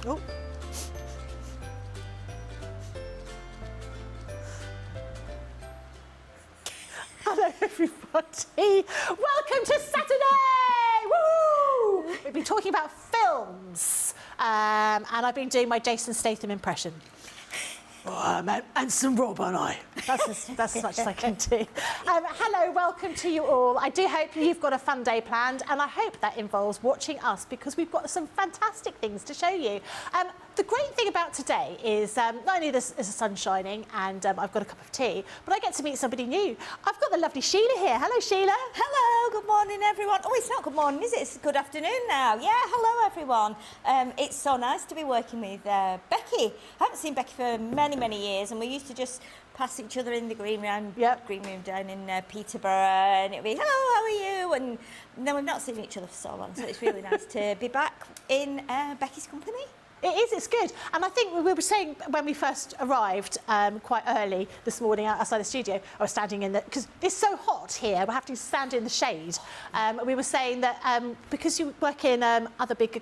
Oh. Hello everybody, welcome to Saturday! Woo! We've been talking about films and I've been doing my Jason Statham impression. Oh, I'm handsome Rob, aren't I? That's as much as I can do. Hello, welcome to you all. I do hope you've got a fun day planned and I hope that involves watching us because we've got some fantastic things to show you. The great thing about today is not only is the sun shining and I've got a cup of tea, but I get to meet somebody new. I've got the lovely Sheila here. Hello, Sheila. Hello, good morning, everyone. Oh, it's not good morning, is it? It's good afternoon now. Yeah, hello, everyone. It's so nice to be working with Becky. I haven't seen Becky for many years, and we used to just pass each other in the green room, green room down in Peterborough, and it'd be, hello, how are you? And then we've not seen each other for so long, so it's really nice to be back in Becky's company. It is, it's good. And I think we were saying when we first arrived quite early this morning outside the studio, I was standing in the, because it's so hot here, we're having to stand in the shade. We were saying that because you work in other big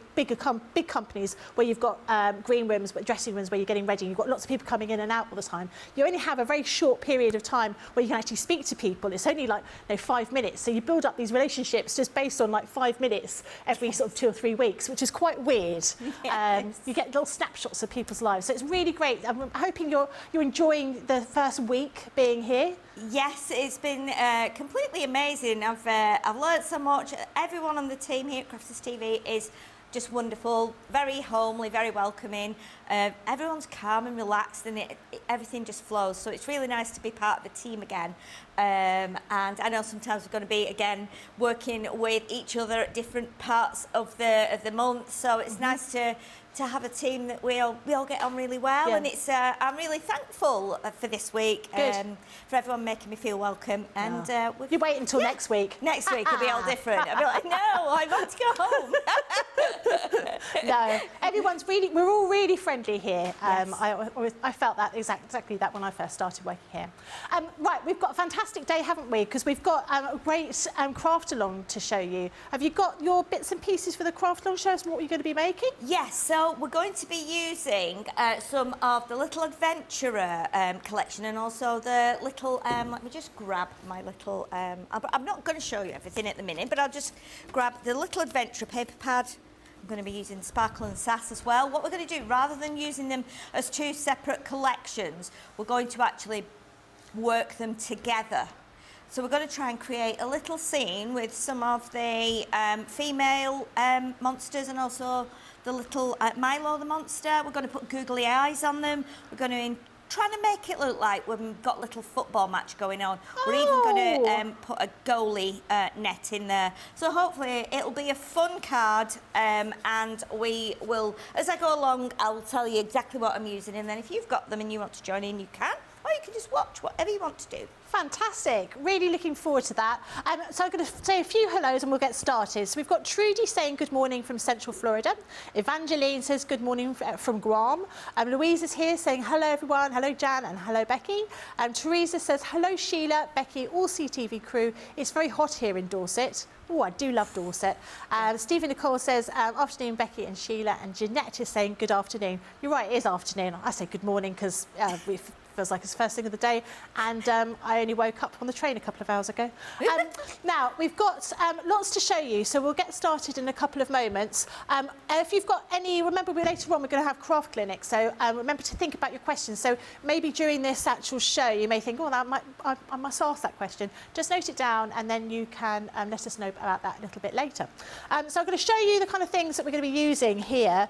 companies where you've got green rooms, dressing rooms where you're getting ready, you've got lots of people coming in and out all the time, you only have a very short period of time where you can actually speak to people. It's only like 5 minutes. So you build up these relationships just based on like 5 minutes every sort of 2 or 3 weeks, which is quite weird. Yes. You get little snapshots of people's lives, so it's really great. I'm hoping you're enjoying the first week being here. Yes, it's been completely amazing. I've learned so much. Everyone on the team here at Crafters TV is just wonderful, very homely, very welcoming. Everyone's calm and relaxed, and everything just flows. So it's really nice to be part of the team again. And I know sometimes we're going to be again working with each other at different parts of the month. So it's nice to have a team that we all get on really well, and it's I'm really thankful for this week, for everyone making me feel welcome. And you wait until next week. Next week it'll be all different. I'll be like, no, I want to go home. No, we're all really friendly here. Yes. I felt that exactly that when I first started working here. Right, we've got a fantastic day, haven't we? Because we've got a great craft along to show you. Have you got your bits and pieces for the craft along? Show us what you're going to be making. Yes, so we're going to be using some of the Little Adventurer collection, and also the little, let me just grab my little, I'm not going to show you everything at the minute, but I'll just grab the Little Adventurer paper pad. I'm going to be using Sparkle and Sass as well. What we're going to do, rather than using them as 2 separate collections, we're going to actually work them together. So we're going to try and create a little scene with some of the female monsters, and also the little Milo the monster. We're going to put googly eyes on them. We're going to trying to make it look like we've got a little football match going on. We're even going to put a goalie net in there. So hopefully it'll be a fun card, and we will, as I go along, I'll tell you exactly what I'm using, and then if you've got them and you want to join in, you can, or you can just watch, whatever you want to do. Fantastic. Really looking forward to that. So I'm going to say a few hellos and we'll get started. So we've got Trudy saying good morning from Central Florida. Evangeline says good morning from Guam. Louise is here saying hello everyone. Hello Jan and hello Becky. Teresa says hello Sheila, Becky, all CTV crew. It's very hot here in Dorset. Oh, I do love Dorset. Stephen Nicole says, afternoon, Becky and Sheila. And Jeanette is saying good afternoon. You're right, it is afternoon. I say good morning because feels like it's the first thing of the day, and I only woke up on the train a couple of hours ago. Now, we've got lots to show you, so we'll get started in a couple of moments. If you've got any, remember later on we're going to have craft clinics, so remember to think about your questions. So maybe during this actual show you may think, oh, I must ask that question. Just note it down and then you can let us know about that a little bit later. So I'm going to show you the kind of things that we're going to be using here.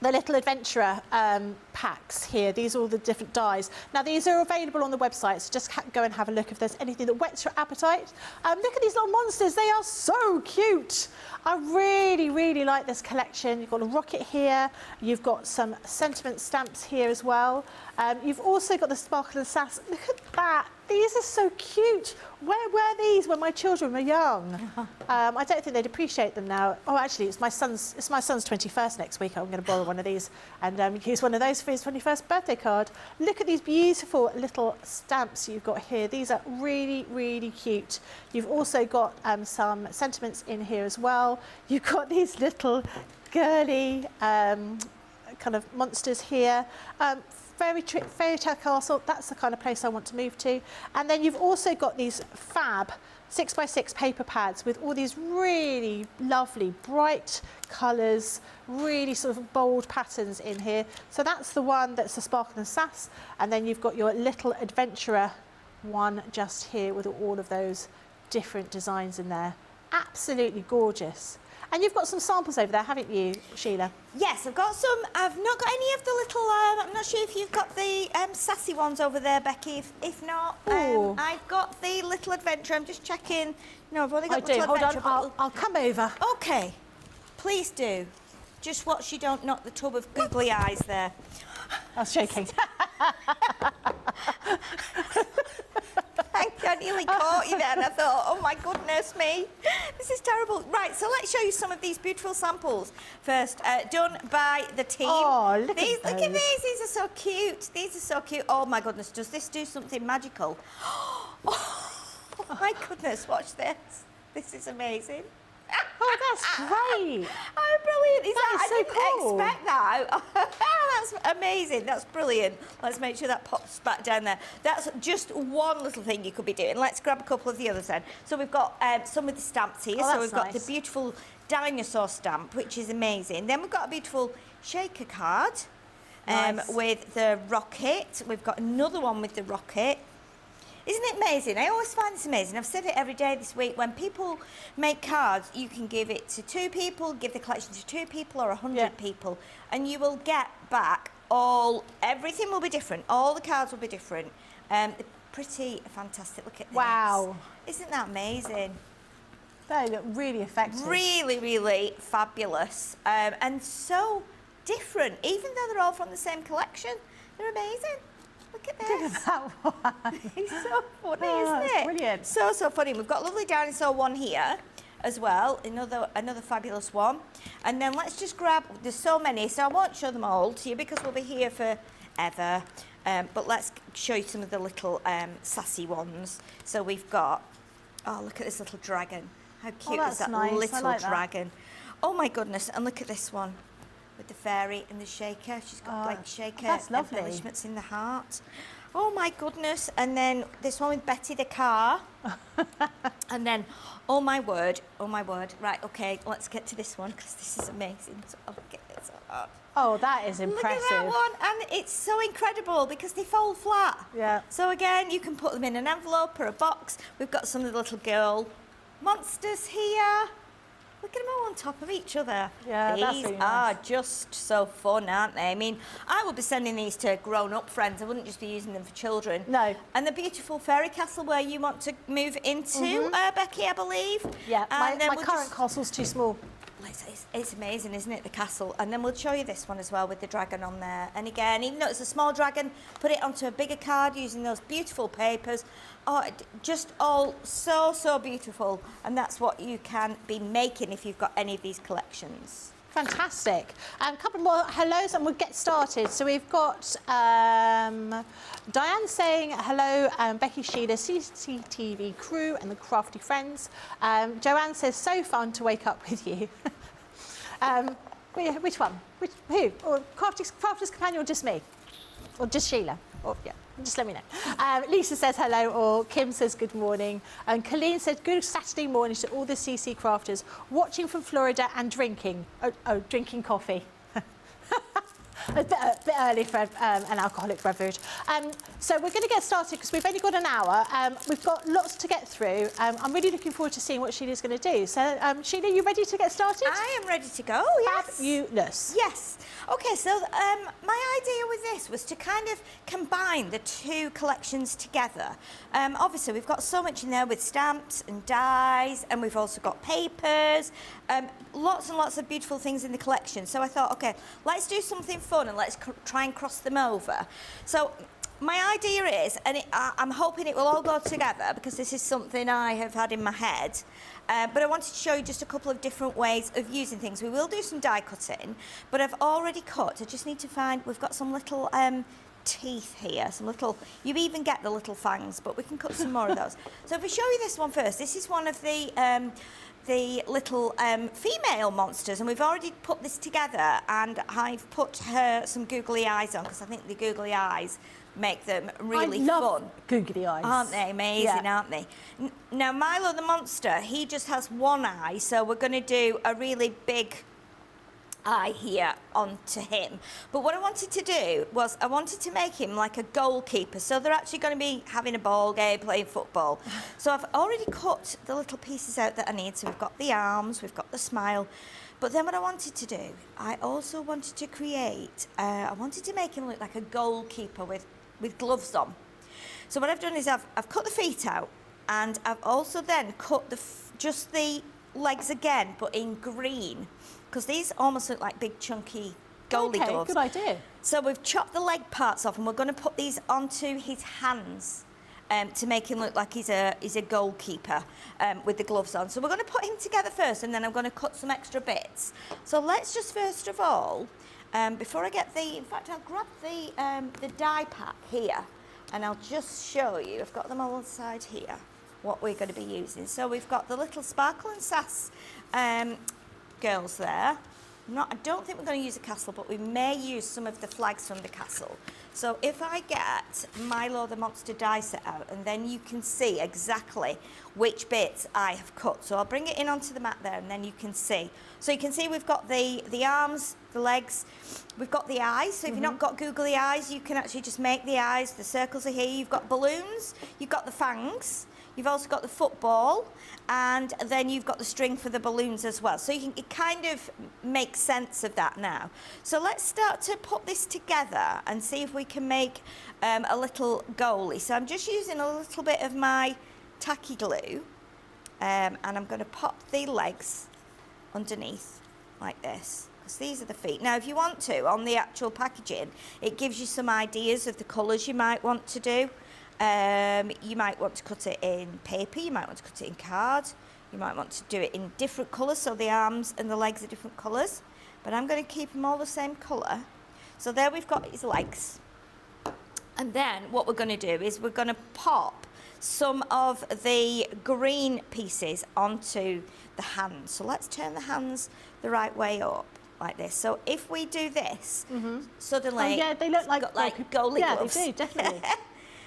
The Little Adventurer packs here. These are all the different dies. Now these are available on the website, so just go and have a look if there's anything that whets your appetite. Look at these little monsters, they are so cute. I really like this collection. You've got a rocket here, you've got some sentiment stamps here as well. You've also got the Sparkle and Sass. Look at that. These are so cute. Where were these when my children were young? I don't think they'd appreciate them now. Oh, actually, it's my son's 21st next week. I'm going to borrow one of these and use one of those for his 21st birthday card. Look at these beautiful little stamps you've got here. These are really cute. You've also got some sentiments in here as well. You've got these little girly kind of monsters here. Fairy Tale Castle, that's the kind of place I want to move to. And then you've also got these fab 6x6 paper pads with all these really lovely bright colours, really sort of bold patterns in here. So that's the one that's the Sparkle and Sass, and then you've got your little adventurer one just here with all of those different designs in there. Absolutely gorgeous. And you've got some samples over there, haven't you, Sheila? Yes, I've got some. I've not got any of the little, I'm not sure if you've got the sassy ones over there, Becky. If not, I've got the little adventure. I'm just checking. No, I've only got the little adventure. Hold on, I'll come over. Okay, please do. Just watch you don't knock the tub of googly eyes there. I was shaking. Thank you, I nearly caught you there and I thought, oh my goodness me, this is terrible. Right, so let's show you some of these beautiful samples first, done by the team. Oh, look at these. These are so cute. These are so cute. Oh my goodness, does this do something magical? Oh my goodness, watch this. This is amazing. Oh, that's great. Oh, brilliant. That is so cool. I didn't expect that. That's amazing. That's brilliant. Let's make sure that pops back down there. That's just one little thing you could be doing. Let's grab a couple of the others then. So we've got some of the stamps here. So we've got the beautiful dinosaur stamp, which is amazing. Then we've got a beautiful shaker card with the rocket. We've got another one with the rocket. Isn't it amazing? I always find this amazing. I've said it every day this week. When people make cards, you can give it to 2 people, give the collection to 2 people or 100 people, and you will get back everything will be different. All the cards will be different. They're pretty fantastic. Look at this. Wow. Isn't that amazing? They look really effective. Really, really fabulous. And so different. Even though they're all from the same collection, they're amazing. Look at this. Look at that one. It's so funny, Oh, isn't it? Brilliant. So funny. We've got a lovely dinosaur one here as well. Another fabulous one. And then let's just grab, there's so many, so I won't show them all to you because we'll be here forever. But let's show you some of the little sassy ones. So we've got, oh, look at this little dragon. How cute is that little dragon? Oh my goodness, and look at this one. With the fairy and the shaker. She's got like shaker embellishments in the heart. Oh my goodness. And then this one with Betty the car. And then, oh my word. Right, okay, let's get to this one because this is amazing. So I'll get this on. Oh, that is impressive. Look at that one, and it's so incredible because they fold flat. Yeah. So again, you can put them in an envelope or a box. We've got some of the little girl monsters here. Look at them all on top of each other. Yeah, these really are nice. just so fun, aren't they? I mean, I would be sending these to grown-up friends. I wouldn't just be using them for children. No. And the beautiful fairy castle where you want to move into, Becky, I believe. Yeah, my we'll current castle's too small. It's amazing, isn't it, the castle? And then we'll show you this one as well with the dragon on there. And again, even though it's a small dragon, put it onto a bigger card using those beautiful papers. Oh, just all so beautiful. And that's what you can be making if you've got any of these collections. Fantastic. A couple more hellos and we'll get started. So we've got Diane saying hello, Becky, Sheila, CCTV crew and the crafty friends. Joanne says, so fun to wake up with you. Which one? Who? Or Crafter's Companion or just me? Or just Sheila? Or, yeah, just let me know. Lisa says hello, or Kim says good morning. And Colleen said good Saturday morning to all the CC crafters watching from Florida and drinking. Drinking coffee. A bit early for an alcoholic beverage. So we're going to get started because we've only got an hour. We've got lots to get through. I'm really looking forward to seeing what Sheila's going to do. So, Sheila, you ready to get started? I am ready to go, yes. Fabulous. Yes. Okay, so my idea with this was to kind of combine the 2 collections together. Obviously, we've got so much in there with stamps and dies, and we've also got papers, lots and lots of beautiful things in the collection. So I thought, okay, let's do something fun and let's try and cross them over. So my idea is, and I'm hoping it will all go together because this is something I have had in my head, but I wanted to show you just a couple of different ways of using things. We will do some die cutting, but I've already cut. I just need to find, we've got some little teeth here, some little, you even get the little fangs, but we can cut some more of those. So if we show you this one first, this is one of the the little female monsters, and we've already put this together, and I've put her some googly eyes on because I think the googly eyes make them really I love fun. googly eyes. Aren't they amazing, aren't they? Now, Milo the monster, he just has one eye, so we're going to do a really big eye here onto him. But what I wanted to do was I wanted to make him like a goalkeeper, so they're actually going to be having a ball game, playing football. So I've already cut the little pieces out that I need. So we've got the arms, we've got the smile. But then what I wanted to do, I also wanted to create, I wanted to make him look like a goalkeeper with gloves on. So what I've done is I've cut the feet out, and I've also then cut just the legs again, but in green, because these almost look like big chunky goalie gloves. Good idea. So we've chopped the leg parts off, and we're going to put these onto his hands to make him look like he's a goalkeeper with the gloves on. So we're going to put him together first, and then I'm going to cut some extra bits. So let's just first of all, before I get in fact I'll grab the die pack here, and I'll just show you, I've got them all on the side here, what we're going to be using. So we've got the little Sparkle and Sass girls there. I don't think we're going to use a castle, but we may use some of the flags from the castle. So if I get Milo the monster die set out, and then you can see exactly which bits I have cut. So I'll bring it in onto the mat there, and then you can see. So you can see we've got the arms, the legs, we've got the eyes. So if you've not got googly eyes, you can actually just make the eyes. The circles are here. You've got balloons, you've got the fangs. You've also got the football, and then you've got the string for the balloons as well. So it kind of makes sense of that now. So let's start to put this together and see if we can make a little goalie. So I'm just using a little bit of my tacky glue, and I'm going to pop the legs underneath like this, because these are the feet. Now, if you want to, on the actual packaging, it gives you some ideas of the colours you might want to do. You might want to cut it in paper, you might want to cut it in card, you might want to do it in different colours, so the arms and the legs are different colours, but I'm going to keep them all the same colour. So there we've got his legs, and then what we're going to do is we're going to pop some of the green pieces onto the hands. So let's turn the hands the right way up like this. So if we do this, suddenly they look like goalie Yeah, gloves. they do, definitely.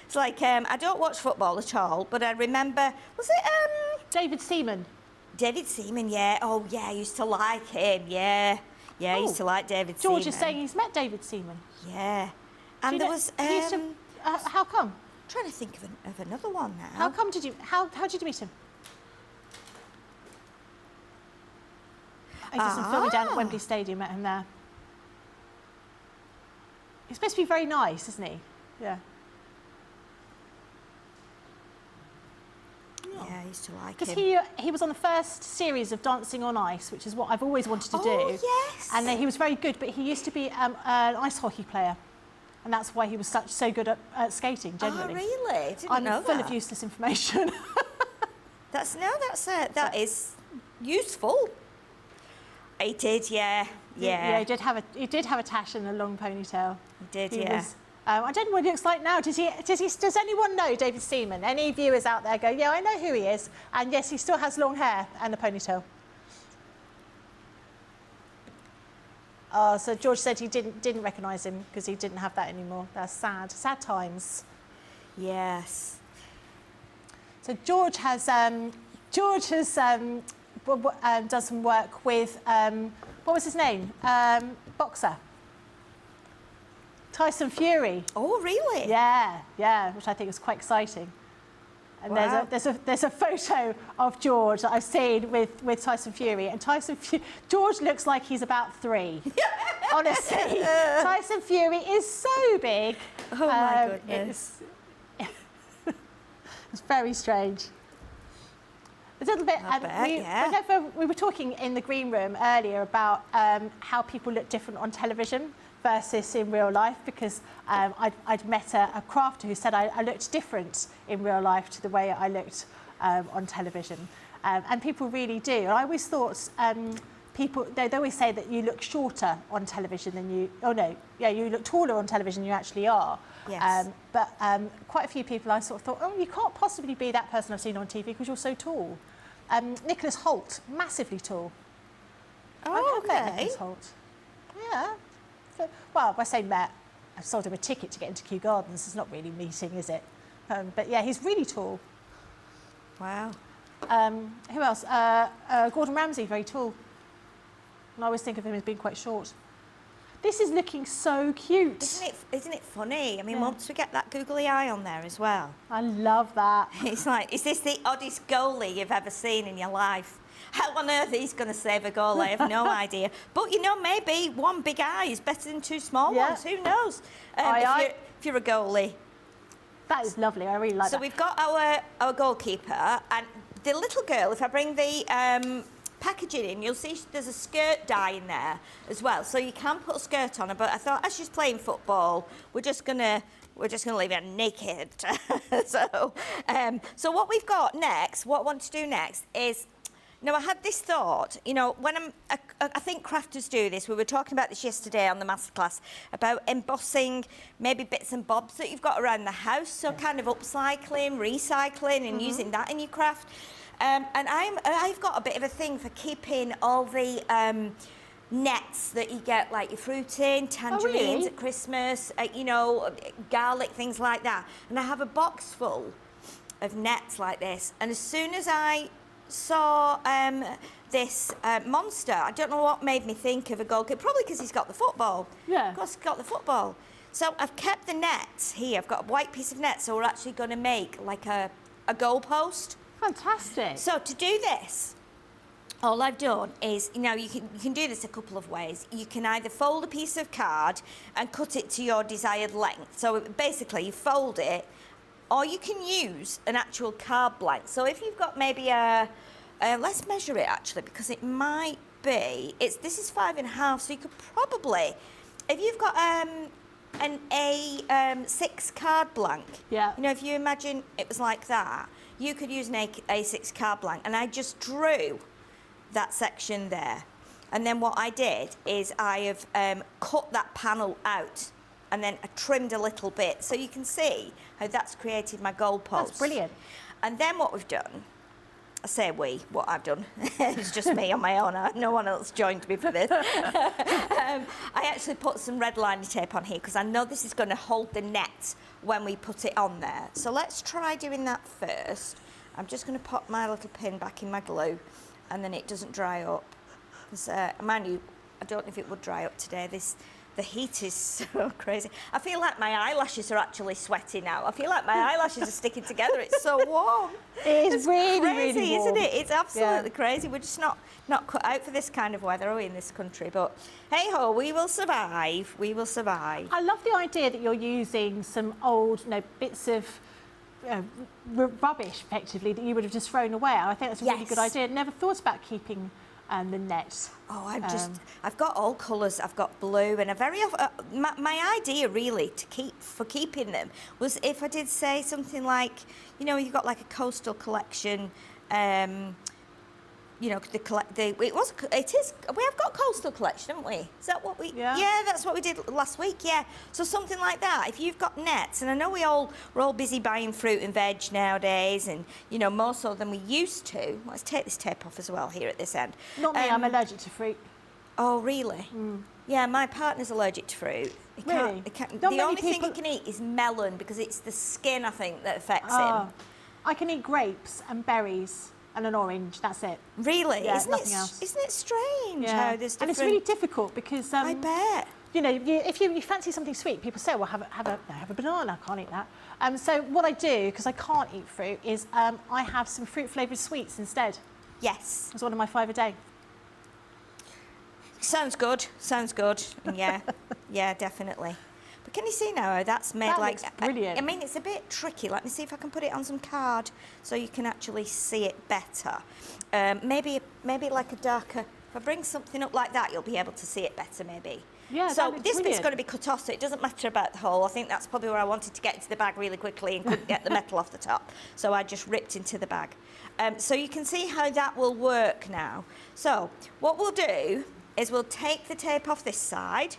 It's like, I don't watch football at all, but I remember, was it David Seaman. David Seaman, yeah. Oh, yeah, I used to like him, yeah. Yeah, I used to like David Seaman. George is saying he's met David Seaman. Yeah. And there was, how come? trying to think of another one now. How did you meet him? He did some filming down at Wembley Stadium, met him there. He's supposed to be very nice, isn't he? Yeah. Yeah, I used to like Because him. he was on the first series of Dancing on Ice, which is what I've always wanted to do. Oh, yes. And he was very good, but he used to be an ice hockey player. And that's why he was so good at skating, generally. Oh, really? Didn't I'm know full that. of useless information. That is useful. He did, yeah. Yeah, he did have a tash and a long ponytail. He did, He yeah. was, I don't know what he looks like now. Does anyone know David Seaman? Any viewers out there go, yeah, I know who he is. And yes, he still has long hair and a ponytail. Oh, so George said he didn't recognise him because he didn't have that anymore. That's sad. Sad times. Yes. So George has done some work with what was his name? Boxer. Tyson Fury. Oh, really? Yeah, which I think is quite exciting. And Wow. there's a photo of George that I've seen with Tyson Fury, and George looks like he's about 3. Honestly, Tyson Fury is so big. Oh my goodness. It's very strange. A little bit. yeah. We were talking in the green room earlier about how people look different on television versus in real life, because I'd met a crafter who said I looked different in real life to the way I looked on television, and people really do. And I always thought they always say that you look shorter on television than you. Oh no, yeah, you look taller on television than you actually are. Yes. But quite a few people I sort of thought, oh, you can't possibly be that person I've seen on TV because you're so tall. Nicholas Holt, massively tall. Oh, I've met okay. Nicholas Holt. Yeah. Well, I say met. I sold him a ticket to get into Kew Gardens. It's not really meeting, is it? But yeah, he's really tall. Wow. Who else? Gordon Ramsay, very tall. And I always think of him as being quite short. This is looking so cute. Isn't it funny? I mean, once we get that googly eye on there as well. I love that. It's like, is this the oddest goalie you've ever seen in your life? How on earth he's going to save a goal? I have no idea. But, you know, maybe one big eye is better than two small ones. Who knows? If you're a goalie. That is lovely. I really like that. So we've got our goalkeeper, and the little girl, if I bring the packaging in, you'll see there's a skirt dye in there as well. So you can put a skirt on her, but I thought as she's playing football, we're just gonna leave her naked. So what we've got next, what I want to do next is, now I had this thought, you know, when I think crafters do this. We were talking about this yesterday on the masterclass about embossing maybe bits and bobs that you've got around the house. So kind of upcycling, recycling, and using that in your craft. And I've got a bit of a thing for keeping all the nets that you get, like your fruit in, tangerines at Christmas, you know, garlic, things like that. And I have a box full of nets like this. And as soon as I saw this monster, I don't know what made me think of a goalkeeper, probably because he's got the football. Yeah. Of course, he's got the football. So I've kept the nets here. I've got a white piece of net, so we're actually going to make like a goal post. Fantastic. So to do this, all I've done is, you know, you can do this a couple of ways. You can either fold a piece of card and cut it to your desired length. So basically you fold it, or you can use an actual card blank. So if you've got maybe let's measure it actually, because it might be, this is 5.5, so you could probably, if you've got an A6 card blank, you know, if you imagine it was like that, you could use an A6 card blank, and I just drew that section there. And then what I did is I have cut that panel out, and then I trimmed a little bit, so you can see how that's created my goal post. That's brilliant. And then what we've done, I say we, what I've done, it's just me on my own, no one else joined me for this. I actually put some red liner tape on here because I know this is going to hold the net when we put it on there. So let's try doing that first. I'm just going to pop my little pin back in my glue, and then it doesn't dry up. Because, mind you, I don't know if it would dry up today. The heat is so crazy. I feel like my eyelashes are actually sweating now. I feel like my eyelashes are sticking together. It's so warm. It's really, crazy, really warm. Isn't it? It's absolutely crazy. We're just not cut out for this kind of weather, are we, in this country? But hey ho, we will survive. We will survive. I love the idea that you're using some old, you know, bits of rubbish, effectively, that you would have just thrown away. I think that's a really good idea. Never thought about keeping the nets. Oh, I've got all colours. I've got blue, and a very my idea really for keeping them was if I did say something like, you know, you've got like a coastal collection. You know, we have got coastal collection, haven't we? Is that what we? Yeah, that's what we did last week. Yeah, so something like that. If you've got nets, and I know we're all busy buying fruit and veg nowadays, and you know more so than we used to. Let's take this tape off as well here at this end. Not me. I'm allergic to fruit. Oh, really? Yeah, my partner's allergic to fruit. Really? The only thing he can eat is melon because it's the skin, I think, that affects him. I can eat grapes and berries and an orange. That's it. Really? Yeah, nothing else. Isn't it strange how there's different... And it's really difficult because... I bet. You know, if you fancy something sweet, people say, well, have a banana. I can't eat that. So what I do, because I can't eat fruit, is I have some fruit-flavoured sweets instead. Yes. It's one of my 5 a day. Sounds good. Sounds good. Yeah. Yeah, definitely. But can you see now how that's made that like... Looks brilliant. I mean, it's a bit tricky. Let me see if I can put it on some card so you can actually see it better. Maybe like a darker... If I bring something up like that, you'll be able to see it better, maybe. Yeah, so this bit's going to be cut off, so it doesn't matter about the hole. I think that's probably where I wanted to get into the bag really quickly and couldn't get the metal off the top. So I just ripped into the bag. So you can see how that will work now. So what we'll do is we'll take the tape off this side,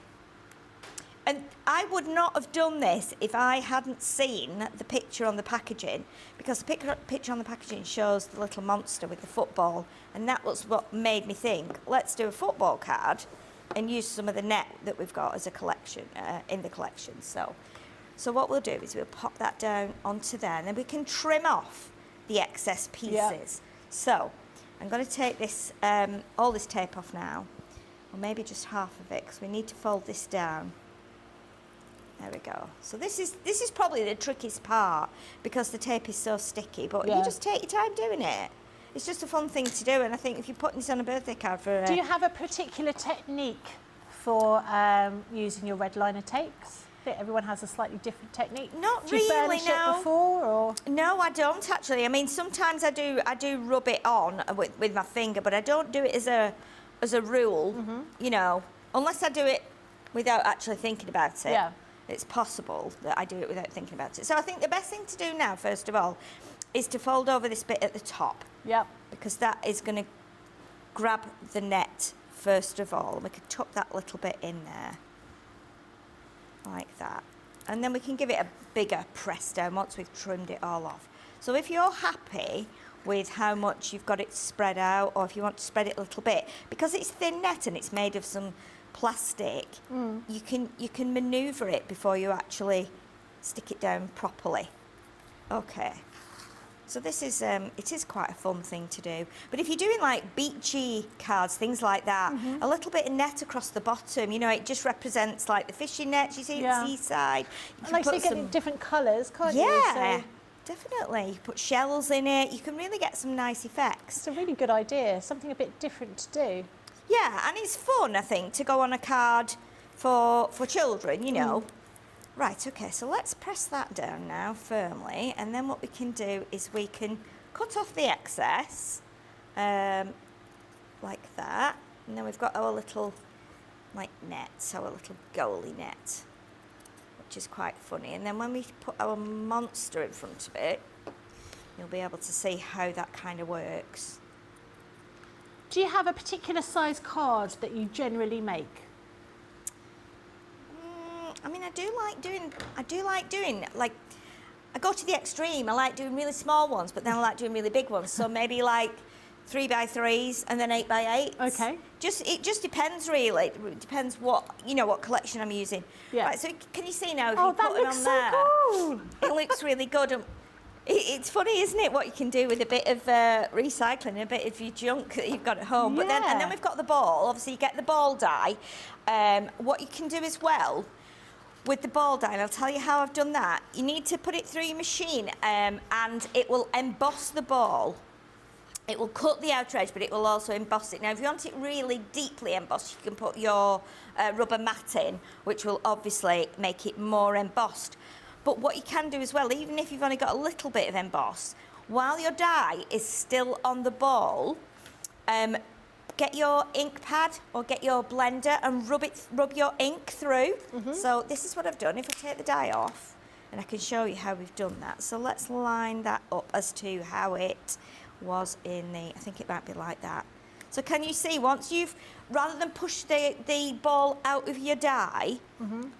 And I would not have done this if I hadn't seen the picture on the packaging, because the picture on the packaging shows the little monster with the football, and that was what made me think, let's do a football card and use some of the net that we've got as a collection, in the collection. So what we'll do is we'll pop that down onto there, and then we can trim off the excess pieces. Yeah. So I'm going to take this, all this tape off now, or maybe just half of it, because we need to fold this down. There we go. So this is probably the trickiest part, because the tape is so sticky, but you just take your time doing it. It's just a fun thing to do, and I think if you're putting this on a birthday card for... Do you have a particular technique for using your red liner tapes? I think everyone has a slightly different technique. Not do you really, burnish no. it before, or...? No, I don't actually. I mean, sometimes I do rub it on with my finger, but I don't do it as a rule, you know, unless I do it without actually thinking about it. Yeah. It's possible that I do it without thinking about it. So I think the best thing to do now, first of all, is to fold over this bit at the top. Yep. Because that is going to grab the net first of all. We can tuck that little bit in there, like that. And then we can give it a bigger press down once we've trimmed it all off. So if you're happy with how much you've got it spread out, or if you want to spread it a little bit, because it's thin net and it's made of some plastic, you can manoeuvre it before you actually stick it down properly. Okay. So this is, it is quite a fun thing to do. But if you're doing like beachy cards, things like that, a little bit of net across the bottom, you know, it just represents like the fishing nets you see at the seaside. You And like you get different colours, can't you? Yeah, So definitely. You put shells in it, you can really get some nice effects. it's a really good idea, something a bit different to do. Yeah, and it's fun, I think, to go on a card for children, you know. Right, okay, so let's press that down now firmly, and then what we can do is we can cut off the excess, like that, and then we've got our little, like, nets, our little goalie net, which is quite funny. And then when we put our monster in front of it, you'll be able to see how that kind of works. Do you have a particular size card that you generally make? I mean, I do like doing, like, I go to the extreme. I like doing really small ones, but then I like doing really big ones. So maybe like 3x3s and then 8x8s. Okay. It just depends really. It depends what, you know, what collection I'm using. Yeah. Right, so can you see now if Oh, you that put it looks on so there? cool. It looks really good. And it's funny, isn't it, what you can do with a bit of recycling, a bit of your junk that you've got at home. But then, and then we've got the ball. Obviously, you get the ball die. What you can do as well with the ball die, and I'll tell you how I've done that. You need to put it through your machine, and it will emboss the ball. It will cut the outer edge, but it will also emboss it. Now, if you want it really deeply embossed, you can put your rubber mat in, which will obviously make it more embossed. But what you can do as well, even if you've only got a little bit of emboss, while your die is still on the ball, get your ink pad or get your blender and rub your ink through. So this is what I've done. If I take the die off, and I can show you how we've done that. So let's line that up as to how it was in the, I think it might be like that. So can you see, once you've, rather than push the ball out of your die,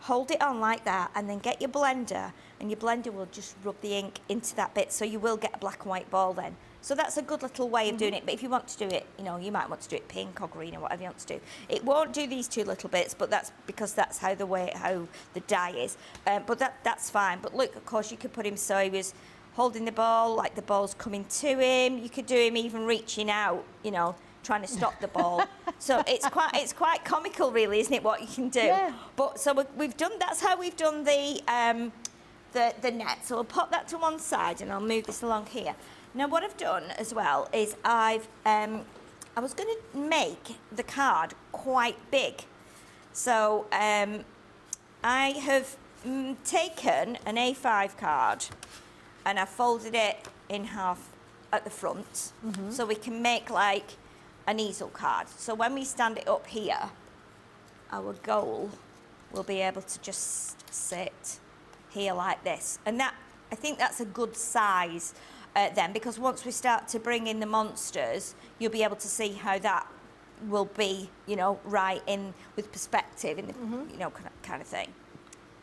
hold it on like that, and then get your blender, and your blender will just rub the ink into that bit, so you will get a black and white ball then. So that's a good little way of doing it. But if you want to do it, you know, you might want to do it pink or green or whatever you want to do. It won't do these two little bits, but that's because that's how the die is. But that's fine. But look, of course, you could put him so he was holding the ball, like the ball's coming to him. You could do him even reaching out, you know, trying to stop the ball. So it's quite comical, really, isn't it, what you can do? Yeah. But so we've done, that's how we've done the net. So I'll pop that to one side, and I'll move this along here. Now, what I've done as well is I was going to make the card quite big. So I have taken an A5 card, and I folded it in half at the front, so we can make like an easel card. So when we stand it up here, our goal will be able to just sit here like this. And that, I think that's a good size then, because once we start to bring in the monsters, you'll be able to see how that will be, you know, right in with perspective, in the, you know, kind of thing.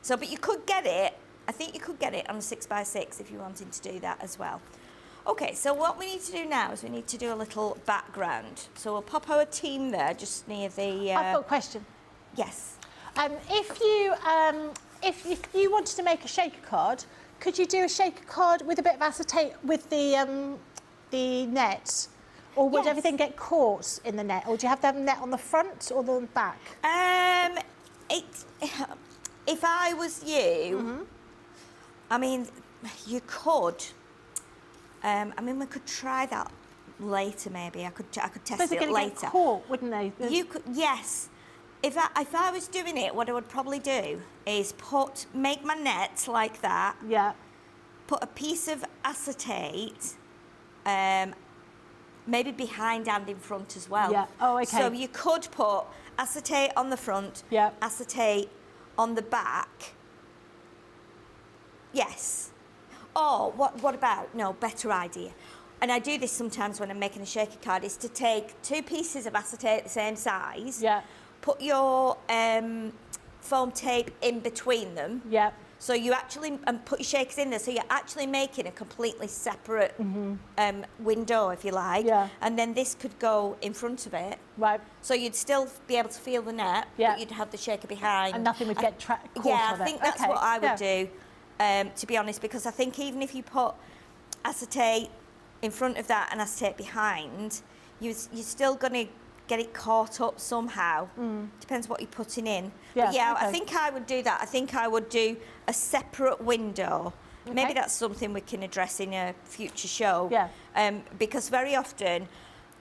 So, but you could get it, I think you could get it on a 6x6 if you wanted to do that as well. Okay, so what we need to do now is we need to do a little background. So we'll pop our team there, just near the... I've got a question. Yes. If you wanted to make a shaker card, could you do a shaker card with a bit of acetate with the net? Or would Yes. everything get caught in the net? Or do you have to have a net on the front or the back? If I was you, I mean, you could. I mean, we could try that later. Maybe I could test Those are it going to later. get caught, wouldn't they? You could, yes. If I was doing it, what I would probably do is make my net like that. Yeah. Put a piece of acetate, maybe behind and in front as well. Yeah. Oh, okay. So you could put acetate on the front. Yeah. Acetate on the back. Yes. Or what about, no, better idea. And I do this sometimes when I'm making a shaker card, is to take 2 pieces of acetate the same size. Yeah. Put your foam tape in between them. Yeah. So you actually, and put your shakers in there, so you're actually making a completely separate window, if you like. Yeah. And then this could go in front of it. Right. So you'd still be able to feel the net, Yeah. but you'd have the shaker behind. And nothing would get caught Yeah, on I think it. that's Okay. what I would Yeah. do, to be honest, because I think even if you put acetate in front of that and acetate behind, you're still going to get it caught up somehow. Depends what you're putting in. Yeah, But yeah, I okay. think I would do that. I think I would do a separate window. Maybe Okay. that's something we can address in a future show. Yeah. Because very often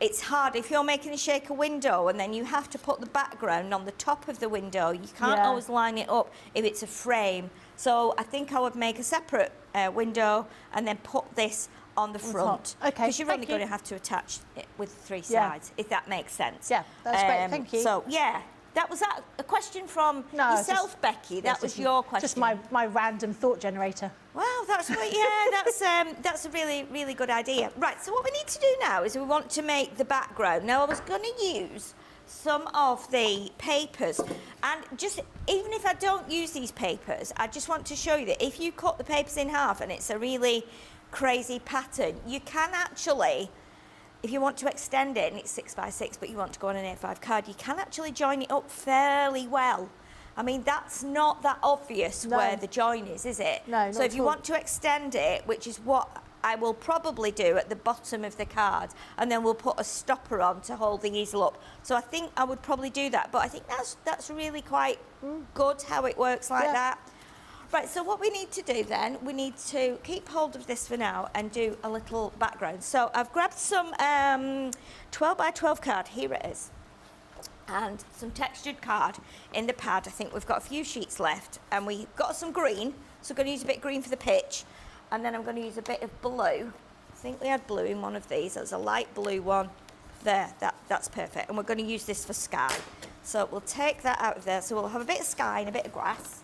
it's hard if you're making a shaker window and then you have to put the background on the top of the window. You can't Yeah. always line it up if it's a frame. So I think I would make a separate window and then put this on the front. Okay, Because you're thank only you. going to have to attach it with 3 Yeah. sides, if that makes sense. Yeah, that's great, thank you. So, yeah, was that a question from No, yourself, just- Becky? That Yes, was just- your question. Just my random thought generator. Wow, that's great. Yeah, that's a really, really good idea. Right, so what we need to do now is we want to make the background. Now, I was going to use some of the papers, and just even if I don't use these papers, I just want to show you that if you cut the papers in half and it's a really crazy pattern, you can actually, if you want to extend it and it's 6x6 but you want to go on an A5 card, you can actually join it up fairly well. I mean, that's not that obvious No. where the join is it? No, So not if you at all. want to extend it, which is what I will probably do at the bottom of the card, and then we'll put a stopper on to hold the easel up. So I think I would probably do that, but I think that's really quite good how it works like Yeah. that. Right, so what we need to do then, we need to keep hold of this for now and do a little background. So I've grabbed some 12x12 card, here it is, and some textured card in the pad. I think we've got a few sheets left, and we've got some green, so I'm going to use a bit of green for the pitch, and then I'm going to use a bit of blue. I think we had blue in one of these. There's a light blue one there. That's perfect, and we're going to use this for sky. So we'll take that out of there. So we'll have a bit of sky and a bit of grass.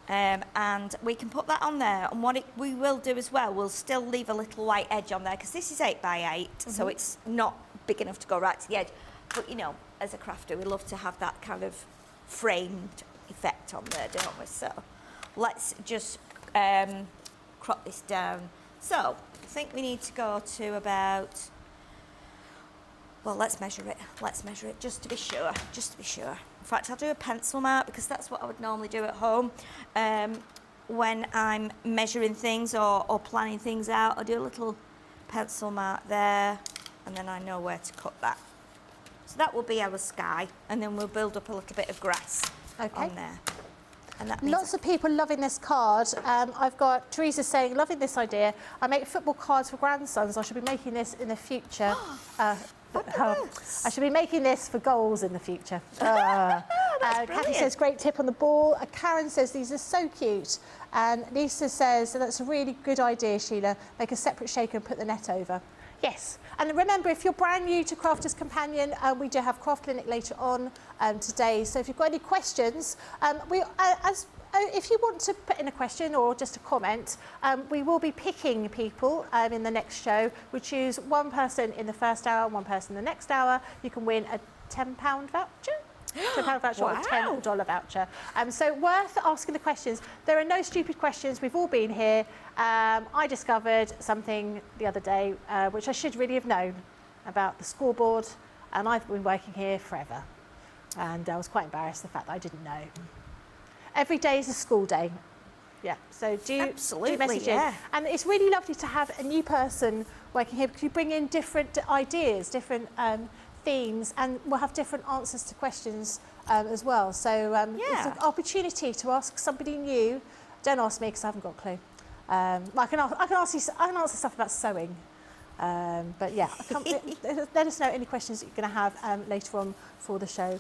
And we can put that on there, and what we will do as well, we'll still leave a little white edge on there because this is 8x8, so it's not big enough to go right to the edge. But you know, as a crafter, we love to have that kind of framed effect on there, don't we? So let's just crop this down. So I think we need to go to about, well, let's measure it. Let's measure it just to be sure. Just to be sure. In fact, I'll do a pencil mark because that's what I would normally do at home when I'm measuring things or planning things out. I'll do a little pencil mark there, and then I know where to cut that. So that will be our sky, and then we'll build up a little bit of grass on there. And that means Lots of people loving this card. I've got Teresa saying, loving this idea. I make football cards for grandsons. I should be making this in the future. I should be making this for goals in the future. Kathy says, great tip on the ball. Karen says, these are so cute. And Lisa says, that's a really good idea, Sheila. Make a separate shaker and put the net over. Yes, and remember, if you're brand new to Crafters Companion, we do have Craft Clinic later on today. So if you've got any questions, if you want to put in a question or just a comment, we will be picking people in the next show. We choose one person in the first hour, one person in the next hour. You can win a £10 voucher. £10 voucher or a Wow. $10 voucher. So worth asking the questions. There are no stupid questions. We've all been here. I discovered something the other day, which I should really have known about the scoreboard, and I've been working here forever. And I was quite embarrassed the fact that I didn't know. Every day is a school day. Yeah, so do message in. And it's really lovely to have a new person working here because you bring in different ideas, different themes, and we'll have different answers to questions as well. So it's an opportunity to ask somebody new. Don't ask me because I haven't got a clue. I can answer stuff about sewing. But yeah, let us know any questions that you're going to have later on for the show.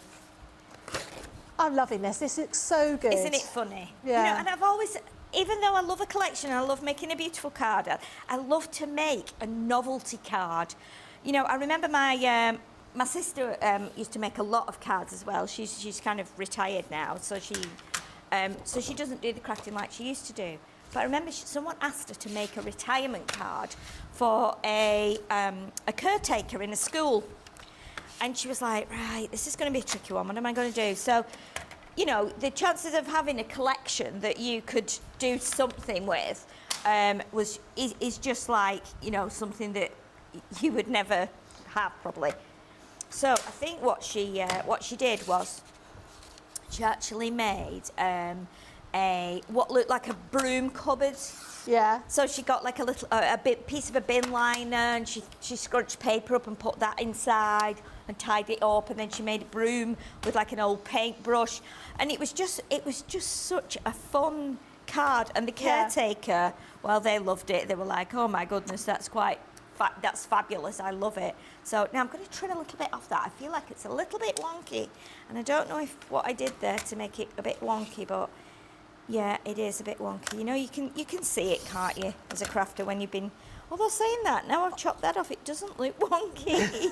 I'm loving this. This looks so good. Isn't it funny? Yeah. You know, and I've always, even though I love a collection, I love making a beautiful card, I love to make a novelty card. You know, I remember my sister used to make a lot of cards as well. She's kind of retired now, so she doesn't do the crafting like she used to do. But I remember someone asked her to make a retirement card for a caretaker in a school. And she was like, right, this is going to be a tricky one. What am I going to do? So, you know, the chances of having a collection that you could do something with is just like, you know, something that you would never have probably. So I think what she did was she actually made what looked like a broom cupboard. Yeah. So she got like a little piece of a bin liner, and she scrunched paper up and put that inside and tied it up, and then she made a broom with like an old paintbrush, and it was just such a fun card. And the caretaker, well, they loved it. They were like, oh my goodness, that's fabulous. I love it. So now I'm going to trim a little bit off that. I feel like it's a little bit wonky, and I don't know what I did there to make it a bit wonky, but yeah, it is a bit wonky. You know, you can see it, can't you, as a crafter when you've been. Although saying that, now I've chopped that off, it doesn't look wonky.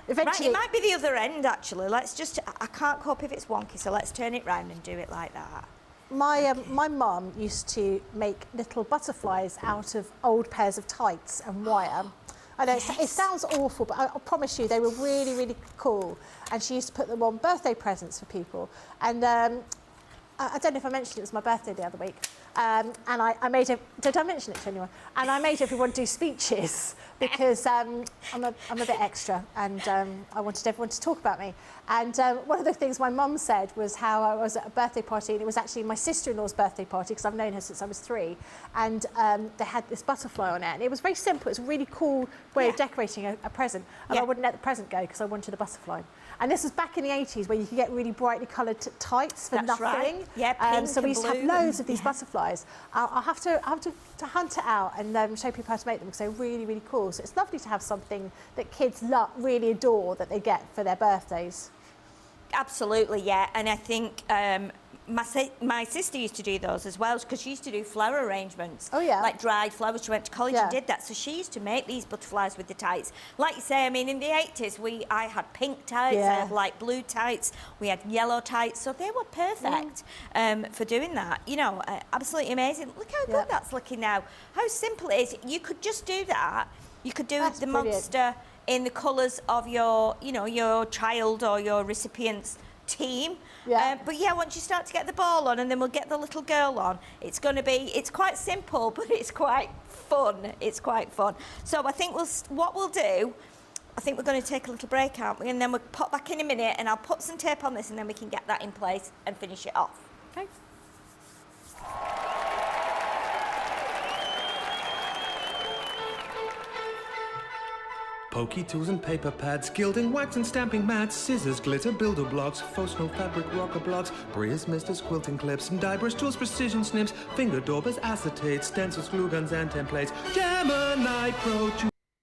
Eventually, Right, it might be the other end actually. I can't cope if it's wonky, so let's turn it round and do it like that. my mum used to make little butterflies out of old pairs of tights and wire. I know it sounds awful, but I promise you they were really, really cool. And she used to put them on birthday presents for people. And I don't know if I mentioned it was my birthday the other week. And I made did I mention it to anyone? And I made everyone do speeches because I'm a bit extra, and I wanted everyone to talk about me. And one of the things my mum said was how I was at a birthday party, and it was actually my sister-in-law's birthday party because I've known her since I was 3. And they had this butterfly on it, and it was very simple. It was a really cool way of decorating a present. And I wouldn't let the present go because I wanted a butterfly. And this was back in the 80s where you could get really brightly coloured tights for nothing. Right. Yeah, pink so we used to have and loads of these butterflies. I'll have to hunt it out and show people how to make them because they're really, really cool. So it's lovely to have something that kids really adore that they get for their birthdays. Absolutely, yeah. And I think my sister used to do those as well because she used to do flower arrangements. Oh, yeah. Like dried flowers. She went to college and did that. So she used to make these butterflies with the tights. Like you say, I mean, in the 80s, I had pink tights, I had light blue tights, we had yellow tights. So they were perfect for doing that. You know, absolutely amazing. Look how good that's looking now. How simple it is. You could just do that. You could do the monster in the colours of your child or your recipient's team. But yeah, once you start to get the ball on, and then we'll get the little girl on, it's quite simple, but it's quite fun. It's quite fun. So I think what we'll do, I think we're going to take a little break, aren't we? And then we'll pop back in a minute, and I'll put some tape on this, and then we can get that in place and finish it off. Okay. Pokey tools and paper pads, gilding, wax and stamping mats, scissors, glitter, builder blocks, faux snow fabric, rocker blocks, Breers, misters, quilting clips, dye brush tools, precision snips, finger daubers, acetates, stencils, glue guns and templates, Gemini Pro,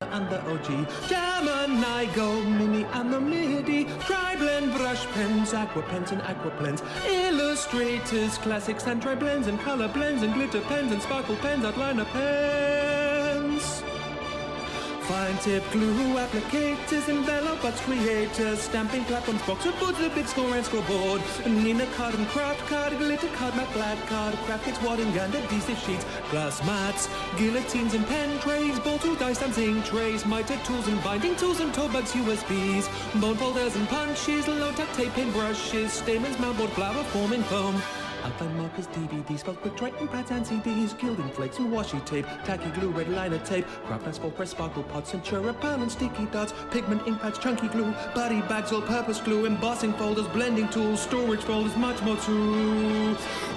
and the OG, Gemini Go, Mini and the MIDI, tri-blend brush pens, aqua pens and aqua blends, illustrators, classics and tri-blends and color blends and glitter pens and sparkle pens, outliner pens. Fine tip glue applicators, envelope box creators, stamping platforms, box of boards, the big score and scoreboard. Nina card and craft card, glitter card, matte black card, craft kits, wadding and adhesive sheets, glass mats, guillotines and pen trays, ball tool, dice and zinc trays, miter tools and binding tools and toe bags, USBs, bone folders and punches, low-tack tape, paint brushes, stamens, mountboard, flower forming foam. Outline markers, DVDs, felt quick Triton pads and CDs, gilding flakes and washi tape, tacky glue, red liner tape, craft asphalt press, sparkle pots, Centura pan and sticky dots, pigment ink pads, chunky glue, body bags, all-purpose glue, embossing folders, blending tools, storage folders, much more too.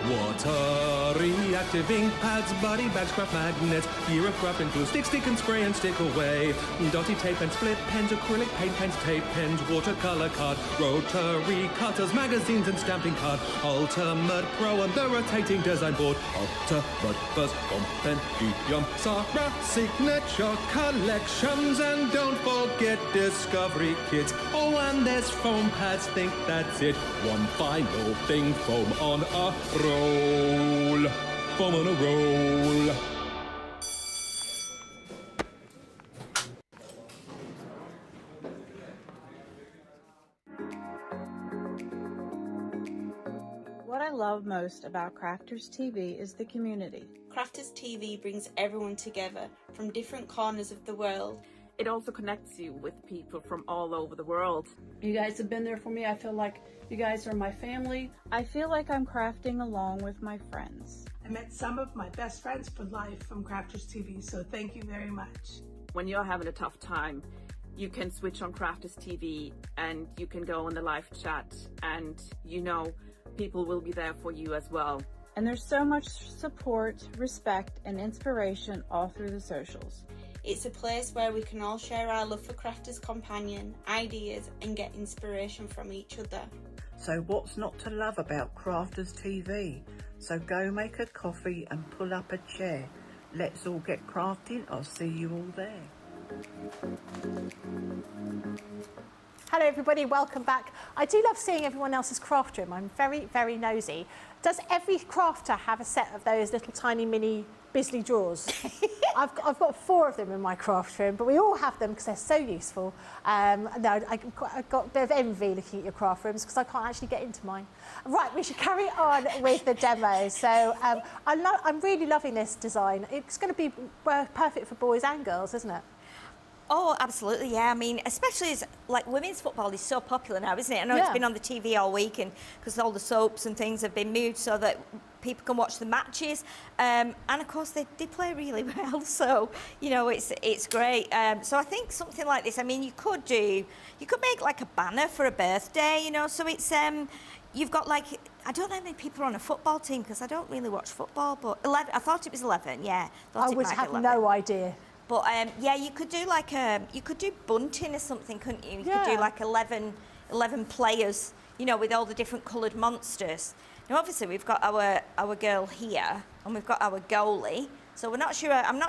Water reactive ink pads, body bags, craft magnets, gear of craft and glue, stick and spray and stick away, dotty tape and split pens, acrylic paint pens, tape pens, watercolor card, rotary cutters, magazines and stamping card, ultimate Pro and the rotating design board, Octopus Compendium, Sarah Signature Collections, and don't forget Discovery Kits. Oh, and there's foam pads, think that's it. One final thing, foam on a roll. Foam on a roll. What I love most about Crafters TV is the community. Crafters TV brings everyone together from different corners of the world. It also connects you with people from all over the world. You guys have been there for me. I feel like you guys are my family. I feel like I'm crafting along with my friends. I met some of my best friends for life from Crafters TV, so thank you very much. When you're having a tough time, you can switch on Crafters TV and you can go on the live chat, and people will be there for you as well. And there's so much support, respect, and inspiration all through the socials. It's a place where we can all share our love for Crafters Companion, ideas, and get inspiration from each other. So what's not to love about Crafters TV? So go make a coffee and pull up a chair. Let's all get crafting. I'll see you all there. Hello everybody, welcome back. I do love seeing everyone else's craft room. I'm very, very nosy. Does every crafter have a set of those little tiny mini Bisley drawers? I've got 4 of them in my craft room, but we all have them because they're so useful. No, I've got a bit of envy looking at your craft rooms because I can't actually get into mine. Right, we should carry on with the demo. So I'm really loving this design. It's going to be perfect for boys and girls, isn't it? Oh, absolutely, yeah. I mean, especially as like women's football is so popular now, isn't it? I know it's been on the TV all week, and because all the soaps and things have been moved so that people can watch the matches, and of course they play really well. So it's great. So I think something like this. I mean, you could make like a banner for a birthday. So it's you've got like, I don't know how many people are on a football team because I don't really watch football, but 11. I thought it was 11. Yeah, I would have no idea. But yeah, you could do like you could do bunting or something, couldn't you? You could do like 11 players, with all the different coloured monsters. Now, obviously, we've got our girl here, and we've got our goalie. So I'm not